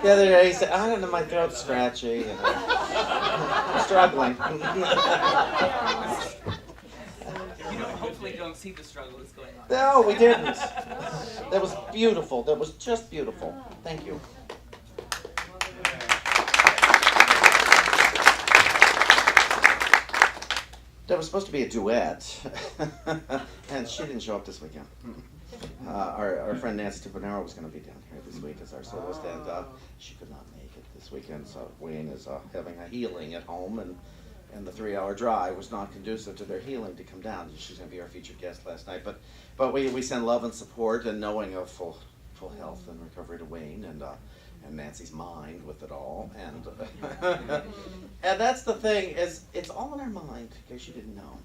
The other day he said, I don't know, my throat's scratchy. And I'm struggling. Hopefully you don't see the struggle that's going on. No, we didn't. That was beautiful. That was just beautiful. Thank you. There was supposed to be a duet, and she didn't show up this weekend. Our friend Nancy Tipanero was going to be down here this week as our soloist, and she could not make it this weekend. So Wayne is having a healing at home, and the 3-hour drive was not conducive to their healing to come down. She's going to be our featured guest last night, but we send love and support and knowing of full health and recovery to Wayne and Nancy's mind with it all, and and that's the thing, is it's all in our mind, in case you didn't know.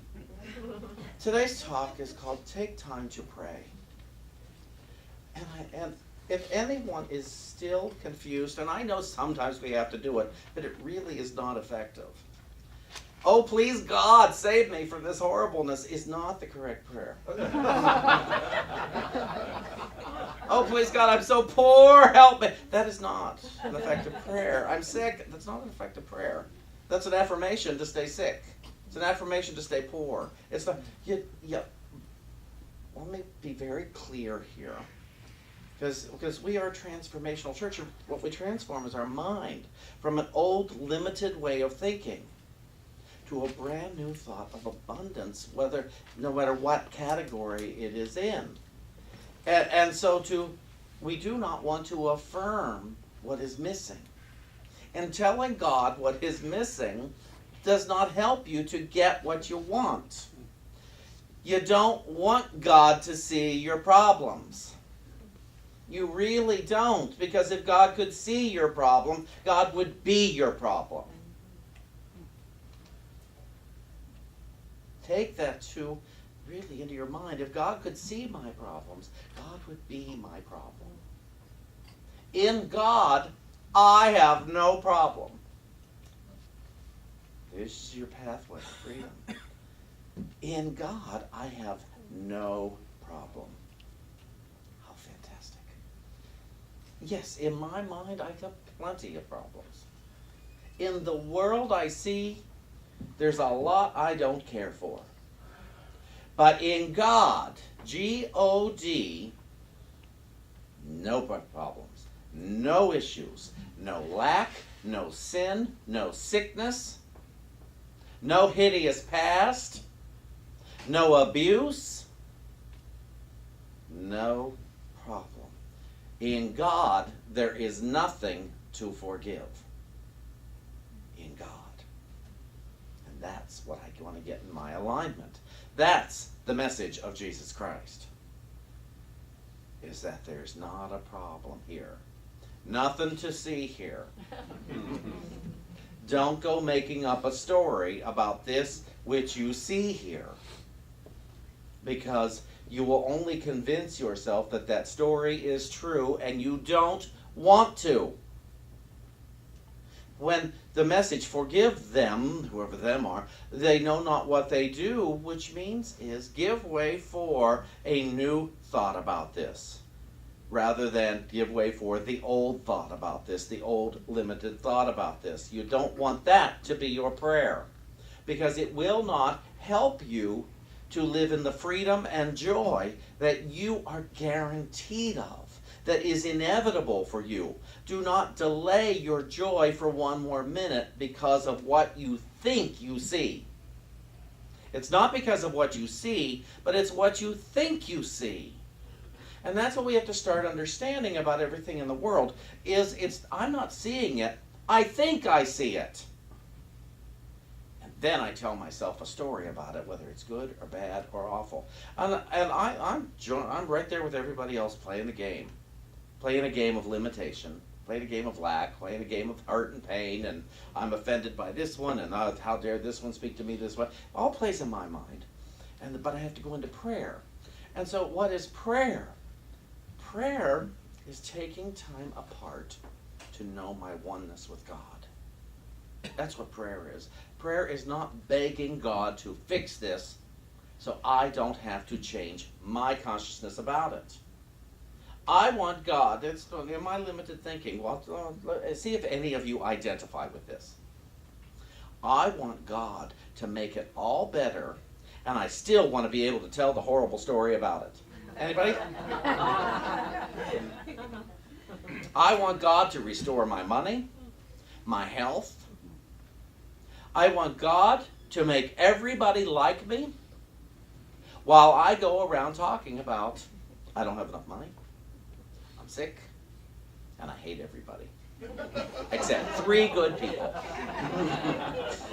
Today's talk is called Take Time to Pray. And if anyone is still confused, and I know sometimes we have to do it, but it really is not effective. Oh, please God, save me from this horribleness is not the correct prayer. Oh, please God, I'm so poor, help me. That is not an effective prayer. I'm sick. That's not an effective prayer. That's an affirmation to stay sick. It's an affirmation to stay poor. It's not, let me be very clear here. Because we are a transformational church, and what we transform is our mind from an old, limited way of thinking to a brand new thought of abundance, no matter what category it is in. And so we do not want to affirm what is missing. And telling God what is missing does not help you to get what you want. You don't want God to see your problems. You really don't, because if God could see your problem, God would be your problem. Take that really into your mind. If God could see my problems, God would be my problem. In God, I have no problem. This is your pathway to freedom. In God, I have no problem. How fantastic. Yes, in my mind, I have plenty of problems. In the world I see, there's a lot I don't care for. But in God, G-O-D, no problems, no issues, no lack, no sin, no sickness, no hideous past, no abuse, no problem. In God, there is nothing to forgive. In God. And that's what I want to get in my alignment. That's the message of Jesus Christ. Is that there's not a problem here. Nothing to see here. Don't go making up a story about this which you see here. Because you will only convince yourself that that story is true, and you don't want to. When the message, forgive them, whoever them are, they know not what they do, which means is give way for a new thought about this, rather than give way for the old thought about this, the old limited thought about this. You don't want that to be your prayer, because it will not help you to live in the freedom and joy that you are guaranteed of, that is inevitable for you. Do not delay your joy for one more minute because of what you think you see. It's not because of what you see, but it's what you think you see. And that's what we have to start understanding about everything in the world, I'm not seeing it, I think I see it. And then I tell myself a story about it, whether it's good or bad or awful. And I'm right there with everybody else playing the game. Playing a game of limitation, playing a game of lack, playing a game of hurt and pain, and I'm offended by this one, and how dare this one speak to me this way. All plays in my mind. But I have to go into prayer. And so what is prayer? Prayer is taking time apart to know my oneness with God. That's what prayer is. Prayer is not begging God to fix this so I don't have to change my consciousness about it. I want God, that's in my limited thinking, well, see if any of you identify with this. I want God to make it all better, and I still want to be able to tell the horrible story about it. Anybody? I want God to restore my money, my health. I want God to make everybody like me while I go around talking about, I don't have enough money, I'm sick, and I hate everybody. Except 3 good people.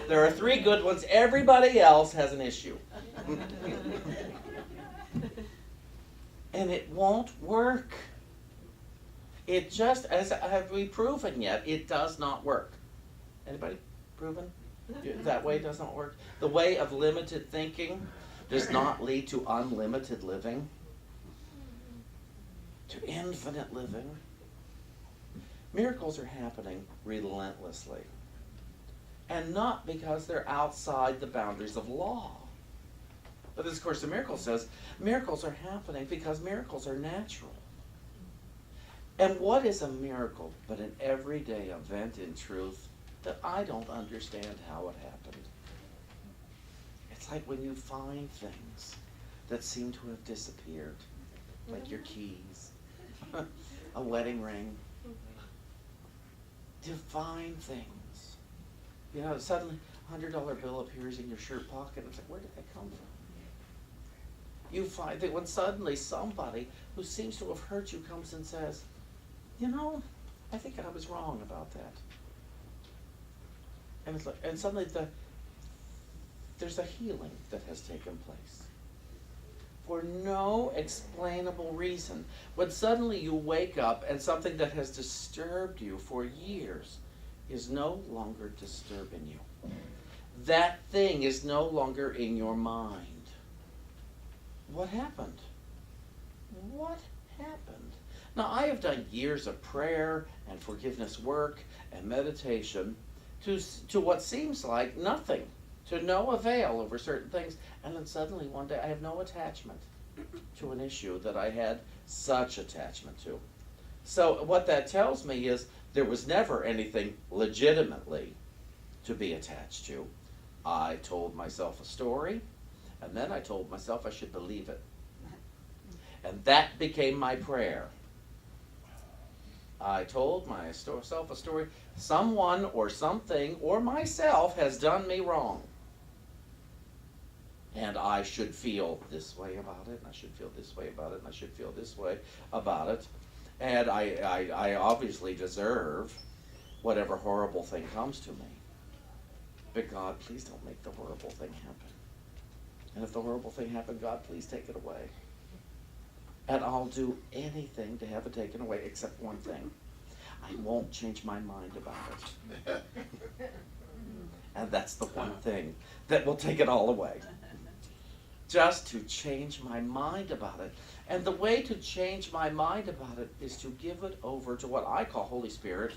There are 3 good ones. Everybody else has an issue. And it won't work. It just, as have we proven yet, it does not work. Anybody proven? That way does not work. The way of limited thinking does not lead to unlimited living, to infinite living. Miracles are happening relentlessly. And not because they're outside the boundaries of law. But this Course in Miracles says miracles are happening because miracles are natural. And what is a miracle but an everyday event in truth that I don't understand how it happened? It's like when you find things that seem to have disappeared, like your keys, a wedding ring. Divine things. You know, suddenly a $100 bill appears in your shirt pocket, and it's like, where did that come from? You find that when suddenly somebody who seems to have hurt you comes and says, you know, I think I was wrong about that. And it's like, and suddenly there's a healing that has taken place. For no explainable reason. When suddenly you wake up and something that has disturbed you for years is no longer disturbing you. That thing is no longer in your mind. What happened? What happened? Now, I have done years of prayer and forgiveness work and meditation to what seems like nothing, to no avail over certain things, and then suddenly one day I have no attachment to an issue that I had such attachment to. So what that tells me is there was never anything legitimately to be attached to. I told myself a story, and then I told myself I should believe it. And that became my prayer. I told myself a story. Someone or something or myself has done me wrong. And I should feel this way about it, and I should feel this way about it, and I should feel this way about it. And I obviously deserve whatever horrible thing comes to me. But God, please don't make the horrible thing happen. And if the horrible thing happened, God, please take it away. And I'll do anything to have it taken away except one thing. I won't change my mind about it. And that's the one thing that will take it all away. Just to change my mind about it. And the way to change my mind about it is to give it over to what I call Holy Spirit.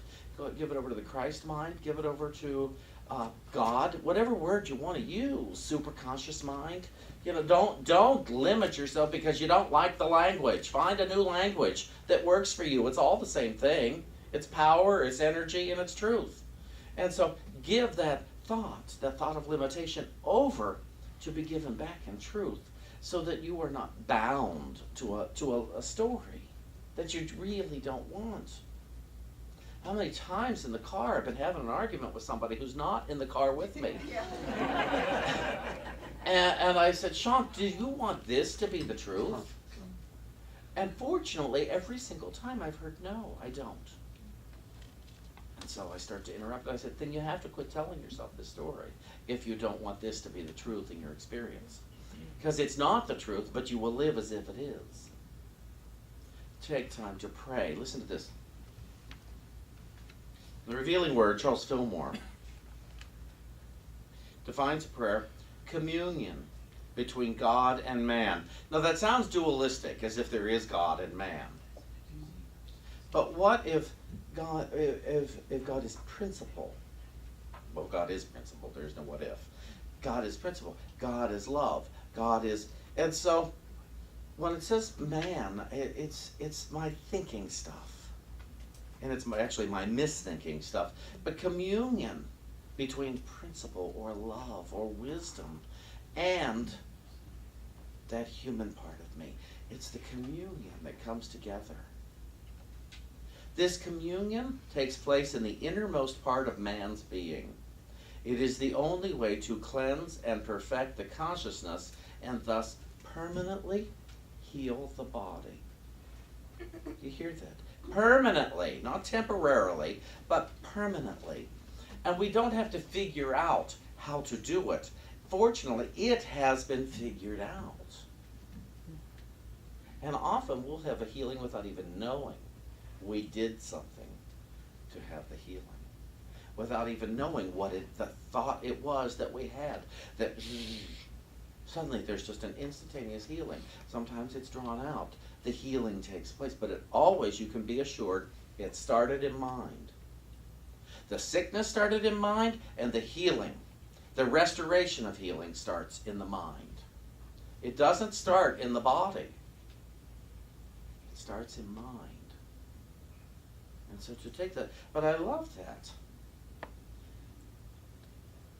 Give it over to the Christ mind. Give it over to God. Whatever word you want to use. Superconscious mind. You know, don't limit yourself because you don't like the language. Find a new language that works for you. It's all the same thing. It's power, it's energy, and it's truth. And so give that thought of limitation over to be given back in truth so that you are not bound to a story that you really don't want. How many times in the car I've been having an argument with somebody who's not in the car with me. And I said, Shawn, do you want this to be the truth? And fortunately, every single time I've heard, no, I don't. And so I start to interrupt. I said, then you have to quit telling yourself this story if you don't want this to be the truth in your experience. Because it's not the truth, but you will live as if it is. Take time to pray. Listen to this. The Revealing Word, Charles Fillmore, defines prayer: communion between God and man. Now that sounds dualistic, as if there is God and man. But what if God is principle? Well, God is principle. There's no what if. God is principle. God is love. God is... And so when it says man, it's my thinking stuff. And it's actually my misthinking stuff. But communion between principle or love or wisdom and that human part of me. It's the communion that comes together. This communion takes place in the innermost part of man's being. It is the only way to cleanse and perfect the consciousness and thus permanently heal the body. You hear that? Permanently, not temporarily, but permanently. And we don't have to figure out how to do it. Fortunately, it has been figured out. And often we'll have a healing without even knowing we did something to have the healing. Without even knowing what the thought it was that we had. That suddenly there's just an instantaneous healing. Sometimes it's drawn out. The healing takes place. But it always, you can be assured, it started in mind. The sickness started in mind, and the healing, the restoration of healing starts in the mind. It doesn't start in the body. It starts in mind. And so to take that, but I love that.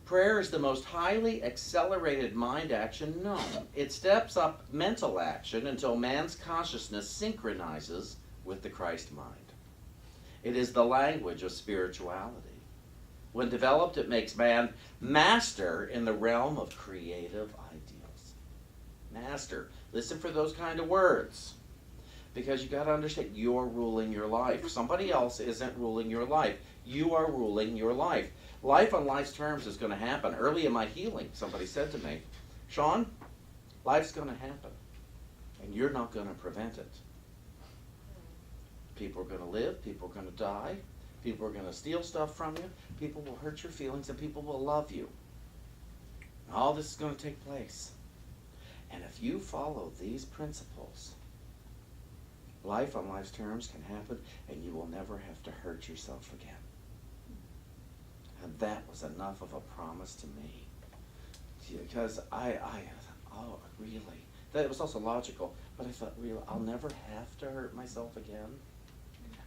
Prayer is the most highly accelerated mind action known. It steps up mental action until man's consciousness synchronizes with the Christ mind. It is the language of spirituality. When developed, it makes man master in the realm of creative ideals. Master. Listen for those kind of words. Because you got to understand, you're ruling your life. Somebody else isn't ruling your life. You are ruling your life. Life on life's terms is going to happen. Early in my healing, somebody said to me, Shawn, life's going to happen. And you're not going to prevent it. People are going to live. People are going to die. People are going to steal stuff from you. People will hurt your feelings, and people will love you. All this is going to take place. And if you follow these principles, life on life's terms can happen, and you will never have to hurt yourself again. And that was enough of a promise to me. Because oh, really? That was also logical, but I thought, really, I'll never have to hurt myself again.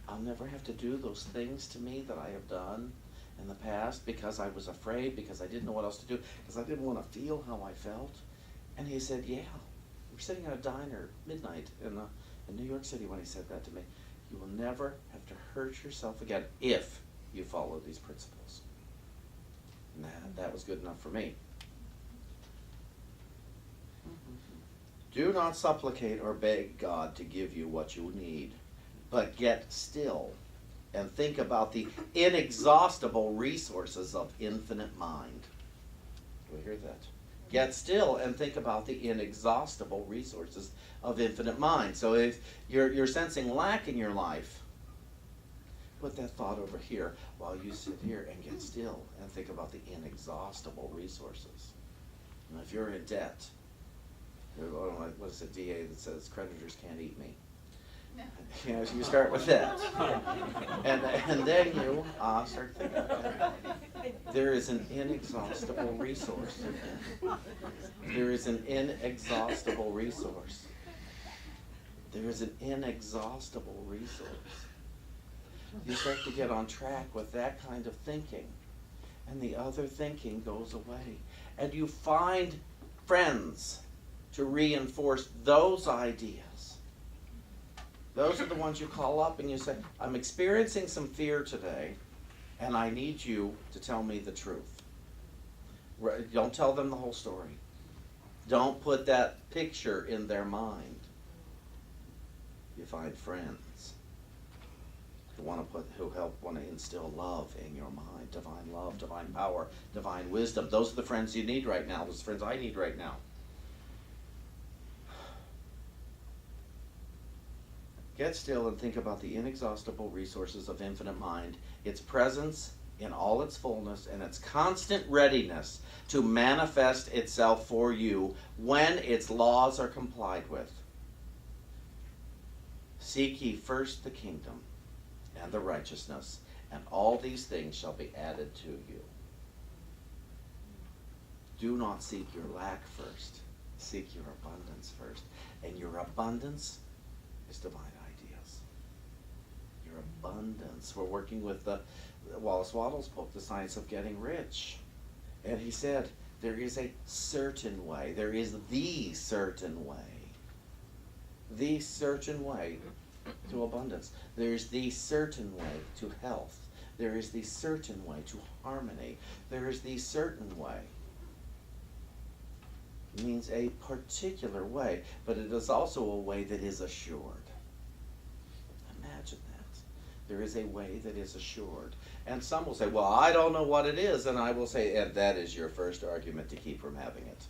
I'll never have to do those things to me that I have done in the past because I was afraid, because I didn't know what else to do, because I didn't want to feel how I felt. And he said, yeah. We're sitting at a diner midnight in New York City when he said that to me. You will never have to hurt yourself again if you follow these principles. And that was good enough for me. Do not supplicate or beg God to give you what you need, but get still and think about the inexhaustible resources of infinite mind. Do we hear that? Get still and think about the inexhaustible resources of infinite mind. So if you're sensing lack in your life, put that thought over here while you sit here and get still and think about the inexhaustible resources. And if you're in debt, what is it, DA that says creditors can't eat me? You know, so you start with that. And then you start thinking about that. There is an inexhaustible resource. There is an inexhaustible resource. There is an inexhaustible resource. You start to get on track with that kind of thinking, and the other thinking goes away. And you find friends to reinforce those ideas. Those are the ones you call up and you say, I'm experiencing some fear today, and I need you to tell me the truth. Don't tell them the whole story. Don't put that picture in their mind. You find friends who want to instill love in your mind, divine love, divine power, divine wisdom. Those are the friends you need right now. Those are the friends I need right now. Get still and think about the inexhaustible resources of infinite mind, its presence in all its fullness, and its constant readiness to manifest itself for you when its laws are complied with. Seek ye first the kingdom and the righteousness, and all these things shall be added to you. Do not seek your lack first. Seek your abundance first. And your abundance is divine ideas. Your abundance. We're working with Wallace Wattles' book, The Science of Getting Rich. And he said, there is a certain way. There is the certain way. The certain way to abundance. There is the certain way to health. There is the certain way to harmony. There is the certain way. It means a particular way, but it is also a way that is assured. Imagine that. There is a way that is assured. And some will say, well, I don't know what it is. And I will say, and that is your first argument to keep from having it.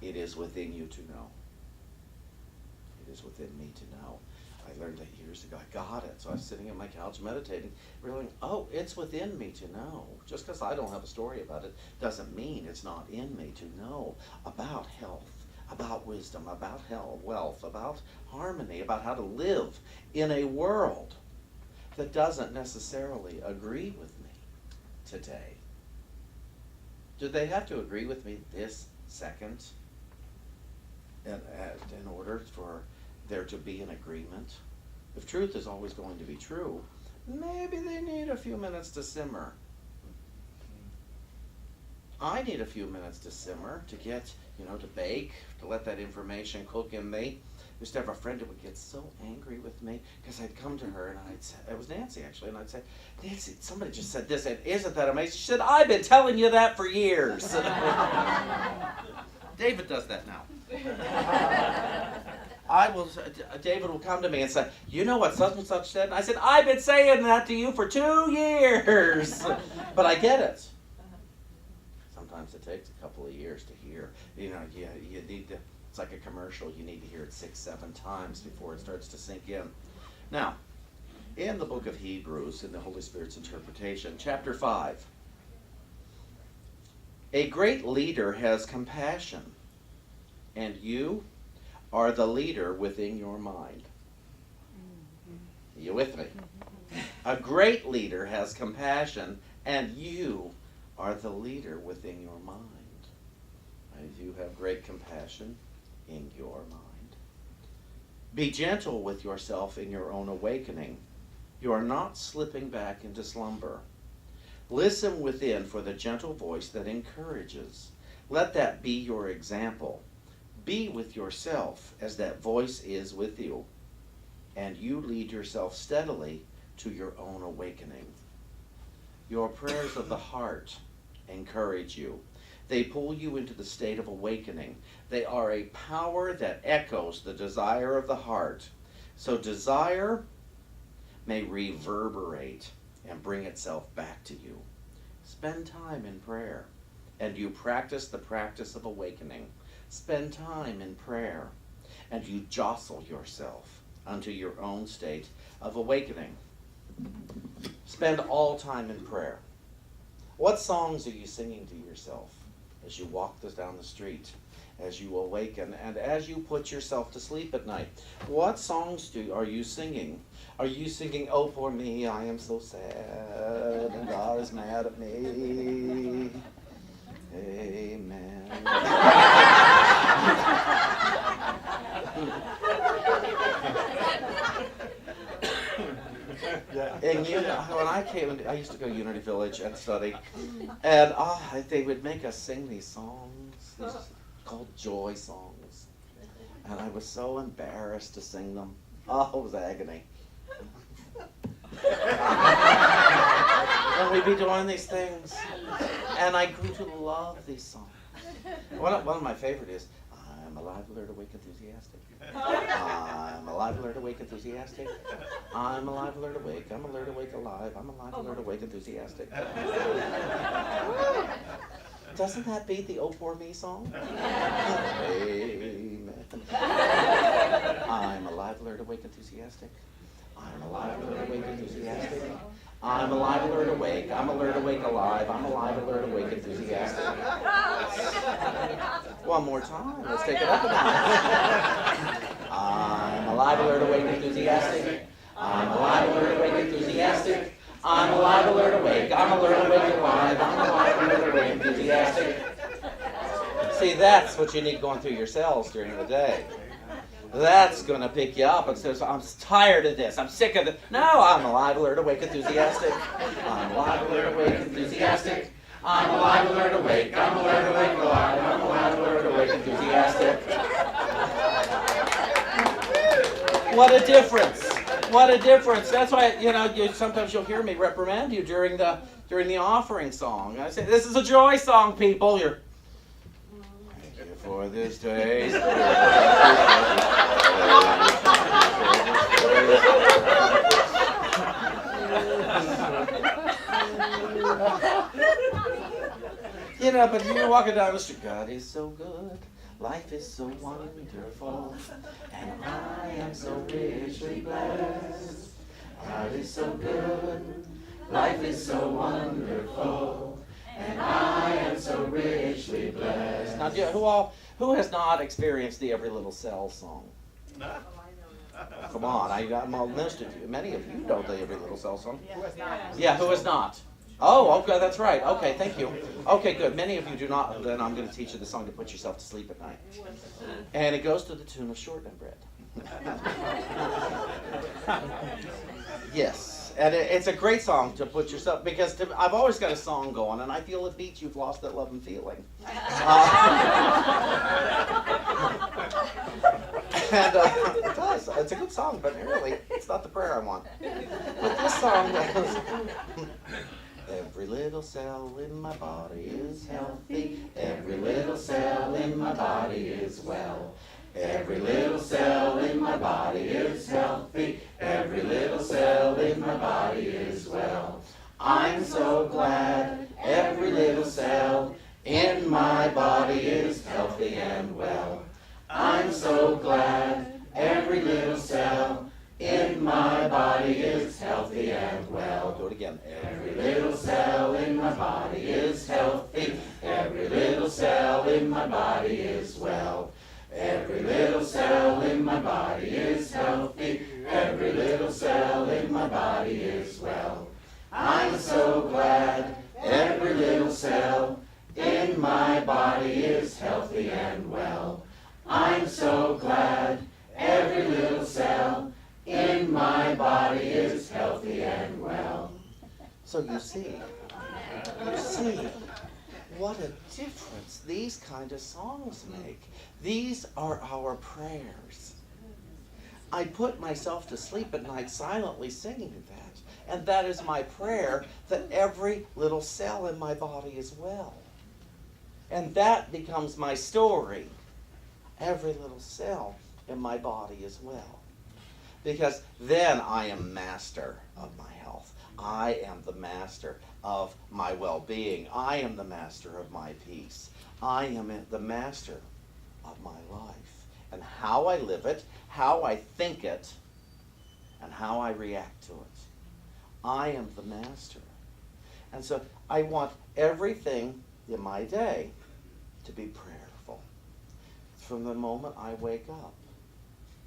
It is within you to know. It is within me to know. I learned that years ago. I got it. So I was sitting on my couch meditating, realizing, oh, it's within me to know. Just because I don't have a story about it doesn't mean it's not in me to know about health, about wisdom, about health, wealth, about harmony, about how to live in a world that doesn't necessarily agree with me today. Do they have to agree with me this second in order for there to be an agreement? If truth is always going to be true, maybe they need a few minutes to simmer. I need a few minutes to simmer, to get, to bake, to let that information cook in me. I used to have a friend who would get so angry with me because I'd come to her and I'd say, it was Nancy actually, and I'd say, Nancy, somebody just said this, and isn't that amazing? She said, I've been telling you that for years. David does that now. David will come to me and say, you know what such and such said? And I said, I've been saying that to you for 2 years. But I get it. Sometimes it takes a couple of years to hear. You need to, it's like a commercial. You need to hear it 6, 7 times before it starts to sink in. Now, in the book of Hebrews, in the Holy Spirit's interpretation, chapter 5, a great leader has compassion, and you are the leader within your mind. Are you with me? A great leader has compassion, and you are the leader within your mind. And you have great compassion in your mind. Be gentle with yourself in your own awakening. You are not slipping back into slumber. Listen within for the gentle voice that encourages. Let that be your example. Be with yourself as that voice is with you, and you lead yourself steadily to your own awakening. Your prayers of the heart encourage you. They pull you into the state of awakening. They are a power that echoes the desire of the heart. So desire may reverberate and bring itself back to you. Spend time in prayer, and you practice the practice of awakening. Spend time in prayer, and you jostle yourself unto your own state of awakening. Spend all time in prayer. What songs are you singing to yourself as you walk down the street, as you awaken, and as you put yourself to sleep at night? What songs are you singing? Are you singing, oh, poor me, I am so sad, and God is mad at me? Amen. And when I came, I used to go to Unity Village and study, and they would make us sing these songs, these called joy songs, and I was so embarrassed to sing them. Oh, it was agony. And we'd be doing these things, and I grew to love these songs. One of my favorite is, I'm alive, alert, awake, enthusiastic. I'm alive, alert, awake, enthusiastic. I'm alive, alert, awake. I'm alert, awake, alive. I'm alive, alert, awake, enthusiastic. Doesn't that beat the Oh Poor Me song? Amen. I'm alive, alert, awake, enthusiastic. I'm alive, alert, awake, enthusiastic. I'm alive, alert, awake. I'm alert, awake, alive. I'm alive, alert, awake, enthusiastic. One more time. Let's take it up a notch. I'm alive, alert, awake, enthusiastic. I'm alive, alert, awake, enthusiastic. I'm alive, alert, awake. I'm alert, awake, alive. I'm alive, alert, awake, enthusiastic. See, That's what you need going through your cells during the day. That's going to pick you up and says, I'm tired of this. I'm sick of it. No, I'm alive, alert, awake, enthusiastic. I'm alive, alert, awake, enthusiastic. I'm alive, alert, awake. I'm alert, awake, alive. I'm alive, alert, awake, enthusiastic. What a difference. What a difference. That's why, sometimes you'll hear me reprimand you during the offering song. I say, this is a joy song, people. Thank you for this day. But you're walking down the street. God is so good. Life is so wonderful. And I am so richly blessed. God is so good. Life is so wonderful. And I am so richly blessed. Now, who has not experienced the Every Little Cell song? Come on, I'm all listed. Many of you know the Every Little Cell song. Yeah, who has not? Oh, okay, that's right. Okay, thank you. Okay, good. Many of you do not. Then I'm going to teach you the song to put yourself to sleep at night. And it goes to the tune of Shortbread Bread. Yes, and it's a great song to put yourself, because I've always got a song going, and I feel it beats You've Lost That Love and Feeling. And it does. It's a good song, but really, it's not the prayer I want. But this song goes, every little cell in my body is healthy. Every little cell in my body is well. Every little cell in my body is healthy. Every little cell in my body is well. I'm so glad every little cell in my body is healthy and well. I'm so glad every little cell in my body is healthy and well. Do it again. Every little cell in my body is healthy. Every little cell in my body is well. Every little cell in my body is healthy. Every little cell in my body is well. I'm so glad every little cell in my body is healthy and well. I'm so glad every little cell in my body is healthy and well. So you see what a difference these kind of songs make. These are our prayers. I put myself to sleep at night silently singing that. And that is my prayer, that every little cell in my body is well. And that becomes my story. Every little cell in my body is well. Because then I am master of my health. I am the master of my well-being. I am the master of my peace. I am the master of my life. And how I live it, how I think it, and how I react to it. I am the master. And so I want everything in my day to be prayerful. From the moment I wake up,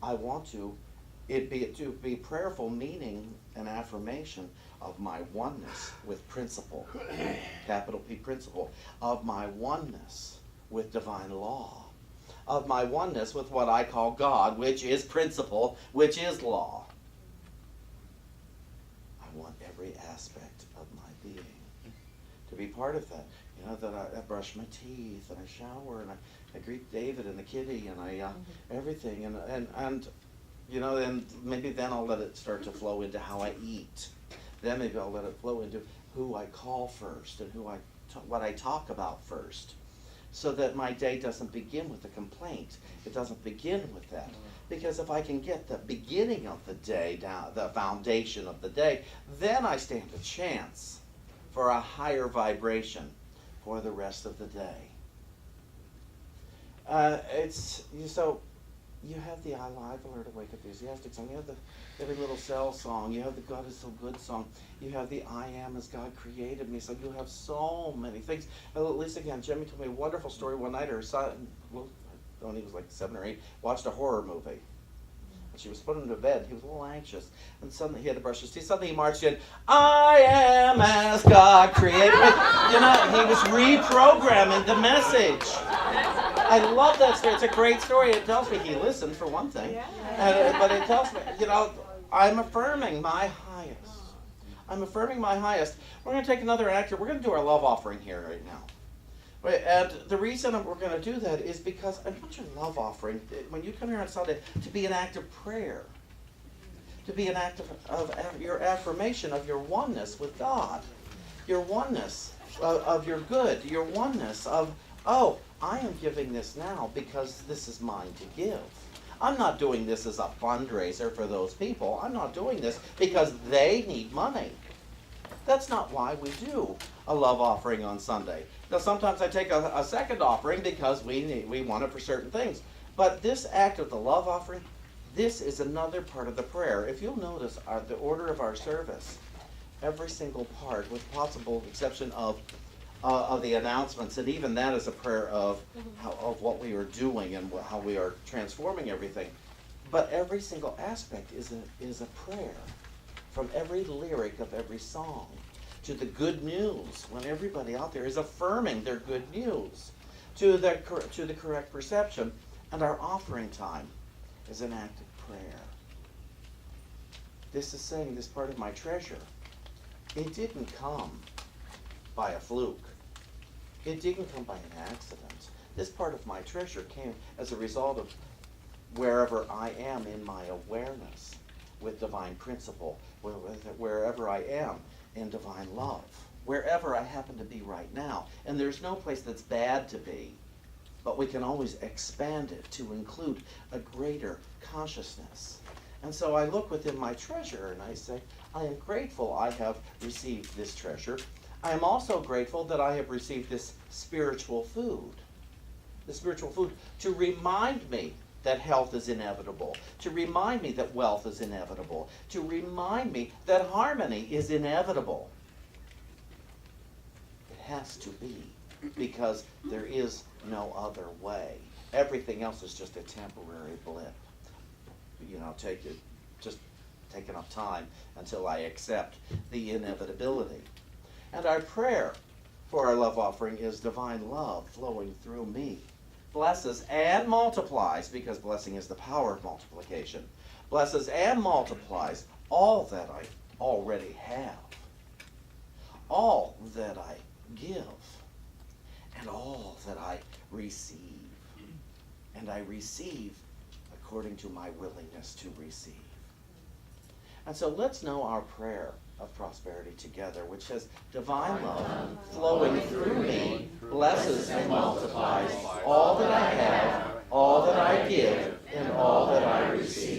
I want to be prayerful, meaning an affirmation of my oneness with principle, capital P principle, of my oneness with divine law, of my oneness with what I call God, which is principle, which is law. I want every aspect of my being to be part of that. You know, that I brush my teeth, and I shower, and I greet David and the kitty, and I everything, and you know, then maybe then I'll let it start to flow into how I eat. Then maybe I'll let it flow into who I call first and what I talk about first, so that my day doesn't begin with a complaint. It doesn't begin with that. Because if I can get the beginning of the day down, the foundation of the day, then I stand a chance for a higher vibration for the rest of the day. So you have the I Live, Alert, Awake, Enthusiastic song. You have the Every Little Cell song. You have the God is So Good song. You have the I Am as God Created Me song. You have so many things. At least again, Jimmy told me a wonderful story one night. Her son, when he was like 7 or 8, watched a horror movie. And she was put him to bed. He was a little anxious. And suddenly he had to brush his teeth. Suddenly he marched in, I am as God created me. You know, he was reprogramming the message. I love that story. It's a great story. It tells me he listened, for one thing. But it tells me, I'm affirming my highest. I'm affirming my highest. We're going to take another actor. We're going to do our love offering here right now. And the reason we're going to do that is because I want your love offering, when you come here on Sunday, to be an act of prayer. To be an act of your affirmation of your oneness with God. Your oneness of your good. Your oneness of, oh, I am giving this now because this is mine to give. I'm not doing this as a fundraiser for those people. I'm not doing this because they need money. That's not why we do a love offering on Sunday. Now, sometimes I take a second offering because we want it for certain things. But this act of the love offering, this is another part of the prayer. If you'll notice the order of our service, every single part, with possible exception of the announcements, and even that is a prayer of what we are doing and how we are transforming everything. But every single aspect is a prayer, from every lyric of every song to the good news, when everybody out there is affirming their good news, to the correct perception, and our offering time is an act of prayer. This is saying this part of my treasure. It didn't come by a fluke. It didn't come by an accident. This part of my treasure came as a result of wherever I am in my awareness with divine principle, wherever I am in divine love, wherever I happen to be right now. And there's no place that's bad to be, but we can always expand it to include a greater consciousness. And so I look within my treasure and I say, I am grateful I have received this treasure. I am also grateful that I have received this spiritual food. The spiritual food to remind me that health is inevitable, to remind me that wealth is inevitable, to remind me that harmony is inevitable. It has to be, because there is no other way. Everything else is just a temporary blip. Take enough time until I accept the inevitability. And our prayer for our love offering is divine love flowing through me. Blesses and multiplies, because blessing is the power of multiplication. Blesses and multiplies all that I already have. All that I give. And all that I receive. And I receive according to my willingness to receive. And so let's know our prayer of prosperity together, which says, divine love flowing through me blesses and multiplies all that I have, all that I give, and all that I receive.